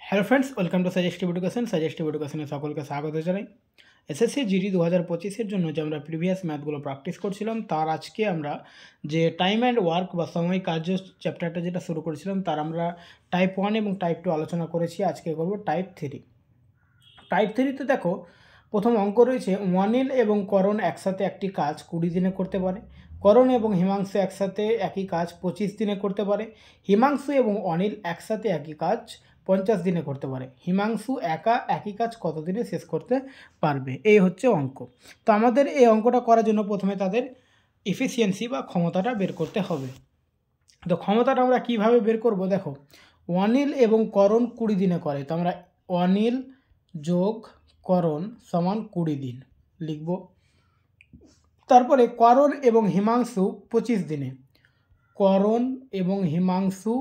Hello friends, welcome to suggestive education. Suggestive এডুকেশনে সকলকে স্বাগত জানাই। এসএসসি জিডি 2025-এর জন্য যে আমরা প্রিভিয়াস ম্যাথগুলো প্র্যাকটিস করছিলাম, তার আজকে আমরা যে টাইম অ্যান্ড ওয়ার্ক বা সময় কার্য চ্যাপ্টারটা যেটা শুরু করেছিলাম, তার আমরা টাইপ 1 এবং টাইপ 2 আলোচনা করেছি। আজকে করব টাইপ 3। টাইপ 3তে দেখো, প্রথম অঙ্ক রয়েছে অনিল এবং করণ একসাথে একটি কাজ 20 দিনে করতে পারে। করণ এবং হিমাংশু একসাথে একই কাজ 25 দিনে করতে পারে। হিমাংশু এবং অনিল একসাথে একই কাজ 50 দিনে করতে পারে। হিমাংশু একা একই কাজ কত দিনে শেষ করতে পারবে? এই হচ্ছে অঙ্ক। তো আমাদের এই অঙ্কটা করার জন্য প্রথমে তাদের এফিসিয়েন্সি বা ক্ষমতাটা বের করতে হবে। তো ক্ষমতাটা আমরা কিভাবে বের করব? দেখো, অনিল এবং করণ 20 দিনে করে, তো আমরা অনিল যোগ করণ সমান 20 দিন লিখব। তারপরে করণ এবং হিমাংশু 25 দিনে, করণ এবং হিমাংশু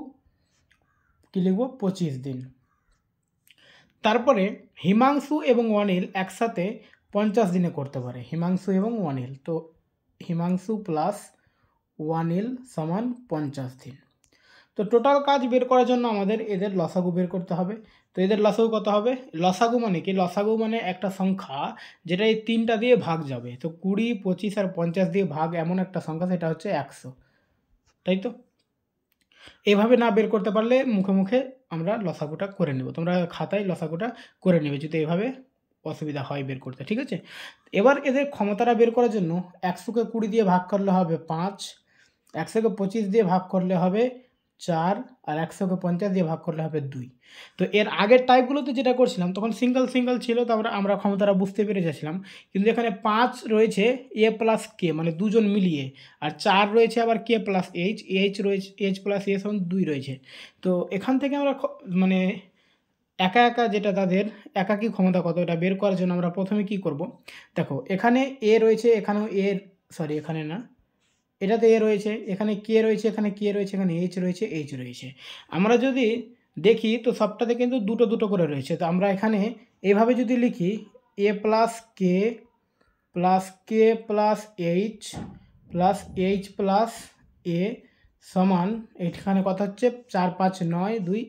কী লিখব? 25 দিন। তারপরে হিমাংশু এবং অনিল একসাথে 50 দিনে করতে পারে, হিমাংশু এবং অনিল। তো হিমাংশু প্লাস অনিল সমান 50 দিন। তো টোটাল কাজ বের করার জন্য আমাদের এদের লসাগু বের করতে হবে। তো এদের লসাগু কত হবে? লসাগু মানে কি? লসাগু মানে একটা সংখ্যা যেটা এই 3টা দিয়ে ভাগ যাবে। তো 20, 25 আর 50 দিয়ে ভাগ এমন একটা সংখ্যা, সেটা হচ্ছে 100, তাই তো? এভাবে না বের করতে পারলে মুখে মুখে আমরা লসাগুটা করে নেব। তোমরা খাতায় লসাগুটা করে নেবে যদি এভাবে অসুবিধা হয় বের করতে, ঠিক আছে? এবার এদের ক্ষমতাটা বের করার জন্য 100কে 20 দিয়ে ভাগ করলে হবে 5, 100কে 25 দিয়ে ভাগ করলে হবে 4, আর 100কে 50 দিয়ে ভাগ করলে হবে 2। তো এর আগের টাইপগুলোতে যেটা করছিলাম তখন সিঙ্গেল সিঙ্গেল ছিল, তো আমরা ক্ষমতাটা বুঝতে পেরে যাচ্ছিলাম। কিন্তু এখানে 5 রয়েছে এ প্লাস কে, মানে দুজন মিলিয়ে, আর 4 রয়েছে আবার কে প্লাস এইচ রয়েছে, এইচ প্লাস এ সমান 2 রয়েছে। তো এখান থেকে আমরা মানে একা একা যেটা তাদের একাকী ক্ষমতা কত, এটা বের করার জন্য আমরা প্রথমে কি করব? দেখো, এখানে এ রয়েছে, এখানেও এ, সরি এখানে না, এটাতে এ রয়েছে, এখানে কে রয়েছে, এখানে কে রয়েছে, এখানে এইচ রয়েছে, এইচ রয়েছে। আমরা যদি দেখি তো সবটাতে কিন্তু দুটো দুটো করে রয়েছে। তো আমরা এখানে এইভাবে যদি লিখি এ plus k plus H plus এ সমান, এখানে কথা হচ্ছে 4, 5, 9, 2,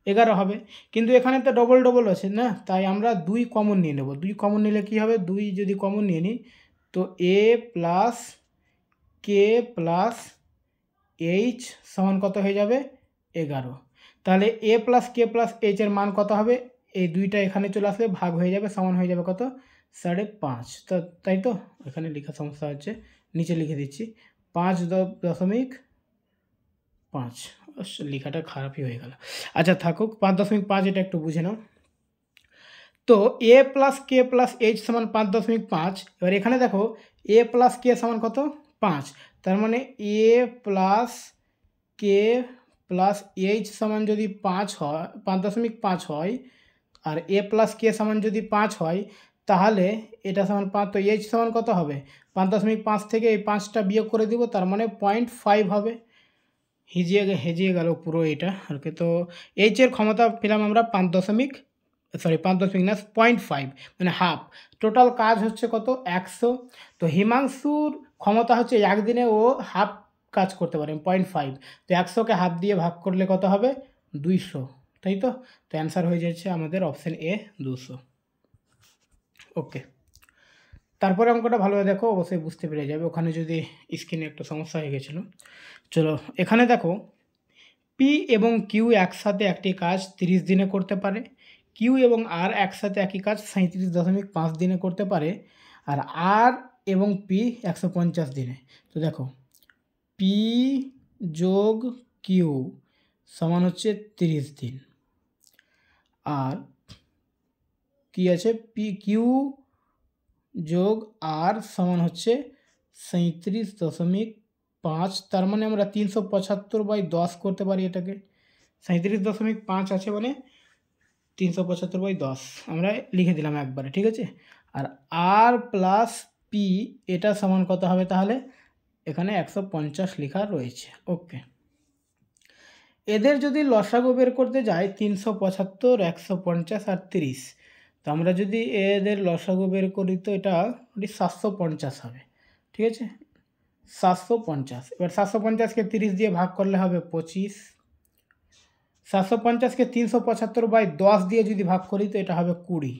11 হবে। কিন্তু এখানে তো ডবল ডবল আছে না, তাই আমরা 2 কমন নিয়ে নেব। 2 কমন নিলে কি হবে? 2 যদি কমন নিয়ে নিই তো এ প্লাস কে প্লাস এইচ সমান কত হয়ে যাবে? 11। তাহলে এ প্লাস কে প্লাস এইচের মান কত হবে? এই 2টা এখানে চলে আসলে ভাগ হয়ে যাবে, সমান হয়ে যাবে কত? 5.5। তো তাই তো, এখানে লেখা সমস্যা হচ্ছে, নিচে লিখে দিচ্ছি 5.5। লেখাটা খারাপই হয়ে গেল। আচ্ছা থাকুক, 5.5, এটা একটু বুঝে নাও। তো এ প্লাস কে প্লাস এইচ সমান 5.5। এবার এখানে দেখো এ প্লাস কে সমান কত? 5। তার মানে এ প্লাস কে প্লাস এইচ সমান যদি 5 হয়, 5.5 হয়, আর এ প্লাস কে সমান যদি 5 হয়, তাহলে এটা সমান 5। তো এইচ সমান কত হবে? 5.5 থেকে এই 5টা বিয়োগ করে দিব, তার মানে 0.5 হবে। হেজিয়ে গেল পুরো এটা আর কি। তো এইচের ক্ষমতা পেলাম আমরা 5.5 না, 0.5, মানে হাফ। টোটাল কাজ হচ্ছে কত? 100। তো হিমাংশুর ক্ষমতা হচ্ছে একদিনে ও হাফ কাজ করতে পারে, 0.5। তো 100কে হাফ দিয়ে ভাগ করলে কত হবে? 200, তাই তো? তো অ্যান্সার হয়ে যাচ্ছে আমাদের অপশান এ, 200। ওকে, তারপরে অঙ্কটা ভালোভাবে দেখো, অবশ্যই বুঝতে পেরে যাবে। ওখানে যদি স্ক্রিনে একটু সমস্যা হয়ে গেছিলো। চলো, এখানে দেখো পি এবং কিউ একসাথে একটি কাজ 30 দিনে করতে পারে। কিউ এবং আর একসাথে একই কাজ 37.5 দিনে করতে পারে। আর আর এবং পি 150 দিনে। তো দেখো, পি যোগ কিউ সমান হচ্ছে 30 দিন, আর কি আছে? পি কিউ যোগ আর সমান হচ্ছে 37.5। তার মানে আমরা 375/10 করতে পারি এটাকে। 37.5 আছে মানে 375/10 আমরা লিখে দিলাম একবারে, ঠিক আছে? আর আর প্লাস পি এটা সমান কত হবে তাহলে? এখানে 150 লেখা রয়েছে। ওকে, এদের যদি লসাগু বের করতে যাই 375, 150 আর 30, তো আমরা যদি এদের লসাগু বের করি তো এটা 750 হবে, ঠিক আছে? 750। এবার 750কে 30 দিয়ে ভাগ করলে হবে 25, 750কে 375/10 দিয়ে যদি ভাগ করি তো এটা হবে 20।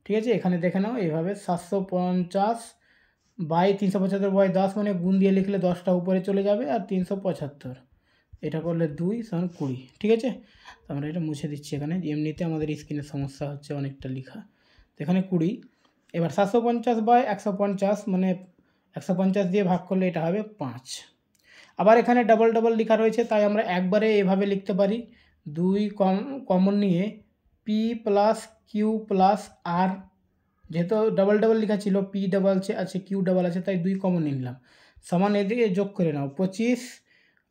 ঠিক আছে, এখানে দেখে নাও এইভাবে 750/375/10 মানে গুণ দিয়ে লিখলে 10টা উপরে চলে যাবে, আর 375 এটা করলে 2 সমান 20। ঠিক আছে, তো আমরা এটা মুছে দিচ্ছি এখানে, এমনিতে আমাদের স্ক্রিনে সমস্যা হচ্ছে অনেকটা লেখা। তো এখানে 20। এবার 750/150 মানে 150 দিয়ে ভাগ করলে এটা হবে 5। আবার এখানে ডাবল ডাবল লেখা রয়েছে, তাই আমরা একবারে এভাবে লিখতে পারি, 2 কমন নিয়ে পি প্লাস কিউ প্লাস আর, যেহেতু ডাবল ডাবল লেখা ছিল, পি ডাবল আছে কিউ ডাবল আছে, তাই 2 কমন নিলাম, সমান এদিকে যোগ করে নাও 25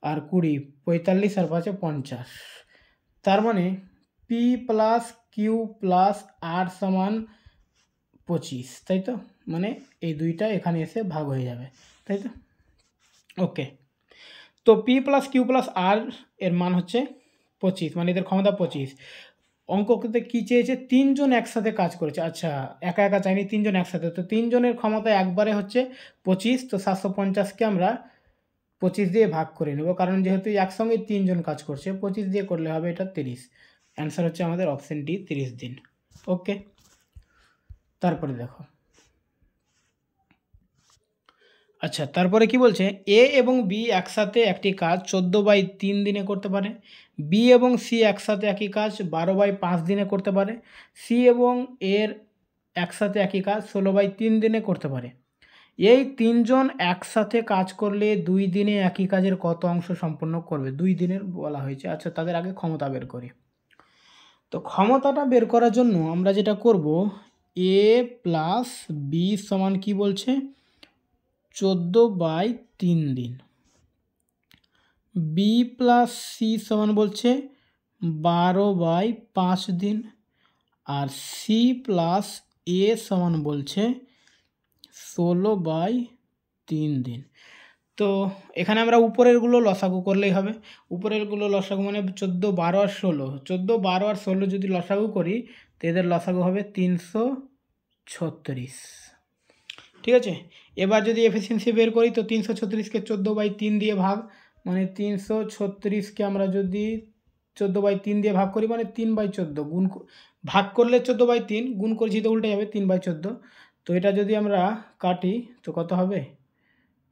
আর 20, 45 আর 5 50। তার মানে পি প্লাস কিউ প্লাস আর সমান 25, তাই তো, মানে এই দুইটা এখানে এসে ভাগ হয়ে যাবে, তাই তো। ওকে, তো পি প্লাস কিউ প্লাস আর এর মান হচ্ছে 25, মানে এদের ক্ষমতা 25। অঙ্কতে কী চেয়েছে, 3 জন একসাথে কাজ করেছে। আচ্ছা, একা একা চাইনি, 3 জন একসাথে, তো 3 জনের ক্ষমতা একবারে হচ্ছে 25, তো 750কে আমরা 25 দিয়ে ভাগ করে নেব, কারণ যেহেতু একসঙ্গে 3 জন কাজ করছে, 25 দিয়ে করলে হবে এটা 30। অ্যান্সার হচ্ছে আমাদের অপশন ডি, 30 দিন। ওকে, তারপরে দেখো, আচ্ছা তারপরে কি বলছে, এ এবং বি একসাথে একটি কাজ 14/3 দিনে করতে পারে, বি এবং সি একসাথে একই কাজ 12/5 দিনে করতে পারে, সি এবং এর একসাথে একই কাজ 16/3 দিনে করতে পারে। এই 3 জন একসাথে কাজ করলে 2 দিনে একই কাজের কত অংশ সম্পন্ন করবে, 2 দিনের বলা হয়েছে। আচ্ছা, তাদের আগে ক্ষমতা বের করি। তো ক্ষমতাটা বের করার জন্য আমরা যেটা করব, এ প্লাস বি সমান কি বলছে, 14/3 দিন, বি প্লাস সি সমান বলছে 12/5 দিন, আর সি প্লাস এ সমান বলছে 16/3 দিন। তো এখানে আমরা উপরেরগুলো লসাগু করলেই হবে। উপরেরগুলো লসাগু মানে 14, 12 আর 16, 14, 12 আর 16 যদি লসাগু করি তো এদের লসাগু হবে 336। ঠিক আছে, এবার যদি এফিসিয়েন্সি বের করি তো 336কে 14/3 দিয়ে ভাগ, মানে 336কে আমরা যদি 14/3 দিয়ে ভাগ করি মানে 3/14, গুণ ভাগ করলে 14/3, গুণ করছি তো উল্টে যাবে 3/14। তো এটা যদি আমরা কাটি তো কত হবে,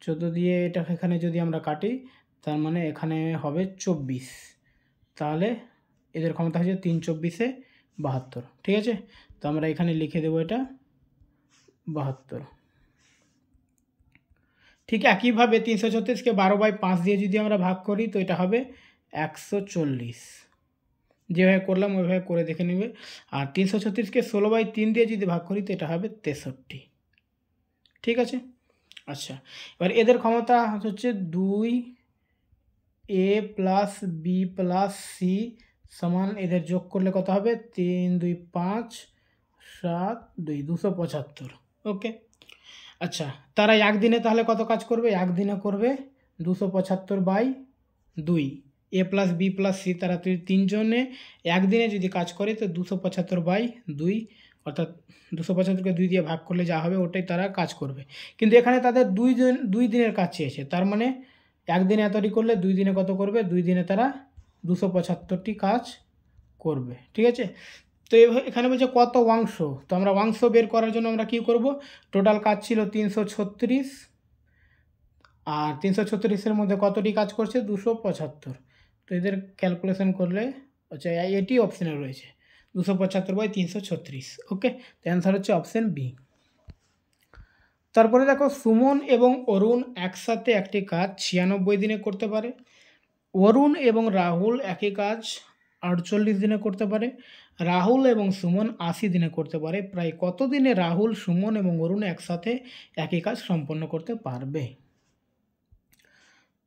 14 দিয়ে এটা এখানে যদি আমরা কাটি তার মানে এখানে হবে 24, তাহলে এদের ক্ষমতা হচ্ছে 3×24 = 72। ঠিক আছে, তো আমরা এখানে লিখে দেবো এটা 72। ঠিক একইভাবে 336কে 12/5 দিয়ে যদি আমরা ভাগ করি তো এটা হবে 140। যেভাবে করলাম ওইভাবে করে দেখে নেবে। আর 336কে 16/3 দিয়ে যদি ভাগ করি তো এটা হবে 63। ঠিক আছে, আচ্ছা এবার এদের ক্ষমতা হচ্ছে 2 এ প্লাস বি প্লাস সি সমান, এদের যোগ করলে কত হবে, 3, 2, 5, 7, 2, 275। ওকে, আচ্ছা তারা একদিনে তাহলে কত কাজ করবে, একদিনে করবে 275/2। এ প্লাস বি প্লাস সি তারা 3 জনে একদিনে যদি কাজ করে তো 275/2, অর্থাৎ 275কে 2 দিয়ে ভাগ করলে যা হবে ওটাই তারা কাজ করবে। কিন্তু এখানে তাদের 2 দিনের কাজ চেয়েছে, তার মানে একদিনে এতটি করলে 2 দিনে কত করবে, 2 দিনে তারা 275টি কাজ করবে। ঠিক আছে, তো এখানে বলছে কত অংশ, তো আমরা অংশ বের করার জন্য আমরা কী করব, টোটাল কাজ ছিল 336, আর 336-এর মধ্যে কতটি কাজ করছে, 275। তো এদের ক্যালকুলেশন করলে আচ্ছা এটি অপশানে রয়েছে 275/336। ওকে, তো অ্যান্সার হচ্ছে অপশান বি। তারপরে দেখো, সুমন এবং অরুণ একসাথে একটি কাজ 96 দিনে করতে পারে, অরুণ এবং রাহুল একই কাজ 48 দিনে করতে পারে, রাহুল এবং সুমন 80 দিনে করতে পারে। প্রায় কত দিনে রাহুল, সুমন এবং অরুণ একসাথে একই কাজ সম্পন্ন করতে পারবে?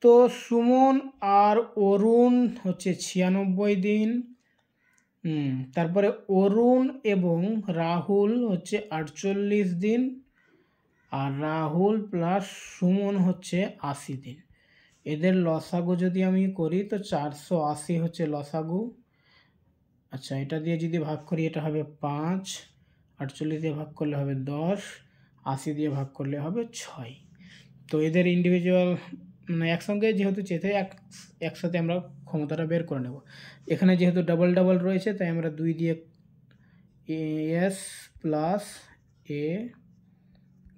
তো সুমন আর অরুণ হচ্ছে 96 দিন, তারপরে অরুণ এবং রাহুল হচ্ছে 48 দিন, আর রাহুল প্লাস সুমন হচ্ছে 80 দিন। এদের লসাগু যদি আমি করি তো 480 হচ্ছে লসাগু। আচ্ছা, এটা দিয়ে যদি ভাগ করি এটা হবে 5, 48 দিয়ে ভাগ করলে হবে 10, 80 দিয়ে ভাগ করলে হবে 6। তো এদের ইন্ডিভিজুয়াল মানে একসঙ্গে যেহেতু চেতে একসাথে আমরা ক্ষমতাটা বের করে নেব। এখানে যেহেতু ডাবল ডাবল রয়েছে তাই আমরা 2 দিয়ে এস প্লাস এ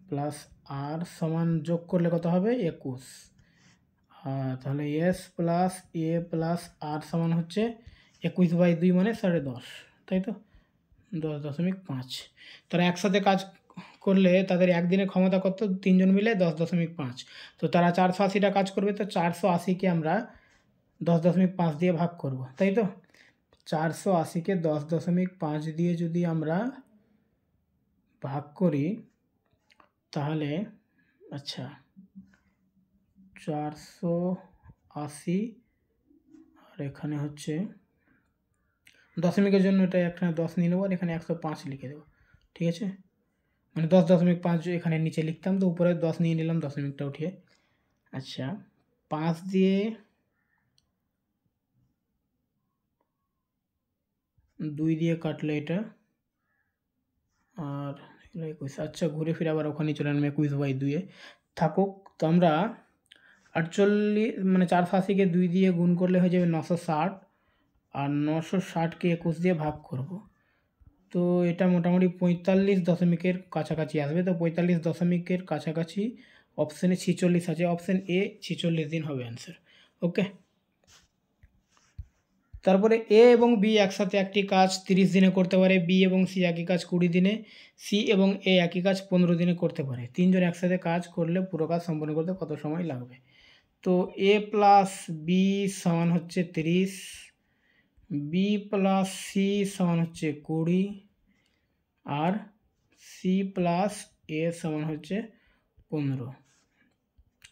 প্লাস আর সমান যোগ করলে কত হবে 21। তাহলে এস প্লাস এ প্লাস আর সমান হচ্ছে 21/2 মানে 10.5, তাই তো 10.5। তারা একসাথে কাজ করলে তাদের একদিনের ক্ষমতা কত, 3 জন মিলে 10.5। তো তারা 480টা কাজ করবে, তো 480কে আমরা 10.5 দিয়ে ভাগ করব, তাই তো 480কে 10.5 দিয়ে যদি আমরা ভাগ করি তাহলে আচ্ছা 480 আর এখানে হচ্ছে দশমিকের জন্য এটা এখানে 10 নিয়ে নেবো আর এখানে 105 লিখে দেবো, ঠিক আছে। মানে 10.5 এখানে নিচে লিখতাম, তো উপরে 10 নিয়ে নিলাম দশমিকটা উঠিয়ে। আচ্ছা 5 দিয়ে 2 দিয়ে কাটলে এটা আর 21। আচ্ছা ঘুরে ফিরে আবার ওখানে চলে আনবে 21/2 থাকুক। তো আমরা 48 মানে 480কে 2 দিয়ে গুণ করলে হয়ে যাবে 960 আর 960কে 21 দিয়ে ভাগ করব। তো এটা মোটামুটি 45 দশমিকের কাছাকাছি আসবে। তো 45 দশমিকের কাছাকাছি অপশানে 46 আছে, অপশান এ 46 দিন হবে অ্যান্সার। ওকে, তারপরে এ এবং বি একসাথে একটি কাজ 30 দিনে করতে পারে, বি এবং সি একই কাজ 20 দিনে, সি এবং এ একই কাজ 15 দিনে করতে পারে। তিনজন একসাথে কাজ করলে পুরো কাজ সম্পন্ন করতে কত সময় লাগবে? তো এ প্লাস বি সমান হচ্ছে 30, বি প্লাস সি সমান হচ্ছে 20 আর সি প্লাস এ সমান হচ্ছে 15।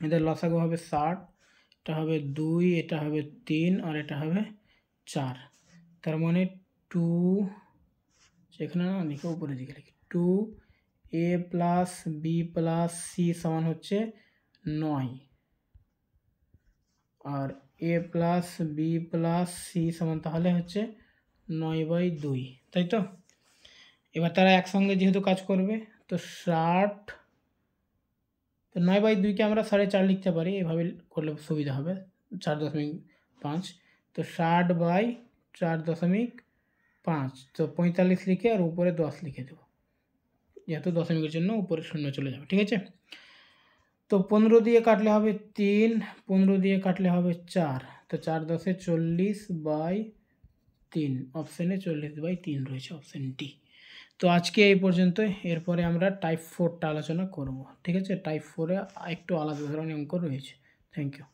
এদের লসাগু হবে 60, এটা হবে 2, এটা হবে 3 আর এটা হবে 4। তার মানে 2, সেখানে না লিখে উপরে দিকে লিখি 2 এ প্লাস বি প্লাস সি সমান হচ্ছে 9 আর এ প্লাস বি প্লাস সি সমান তাহলে হচ্ছে 9/2, তাই তো। এবার তারা একসঙ্গে যেহেতু কাজ করবে তো 60, তো 9/2কে আমরা 4.5 লিখতে পারি, এভাবে করলে সুবিধা হবে 4.5। তো 60/4.5, তো 45 লিখে আর উপরে 10 লিখে দেবো, যেহেতু দশমিকের জন্য উপরে 0 চলে যাবে, ঠিক আছে। তো 15 দিয়ে কাটলে হবে 3, 15 দিয়ে কাটলে হবে 4, তো 4 10 40/3, অপশানে 40/3 রয়েছে, অপশান ডি। তো আজকে এই পর্যন্ত, এরপরে আমরা টাইপ 4টা আলোচনা করব, ঠিক আছে। টাইপ 4-এ একটু আলাদা ধরনের অঙ্ক রয়েছে। Thank you.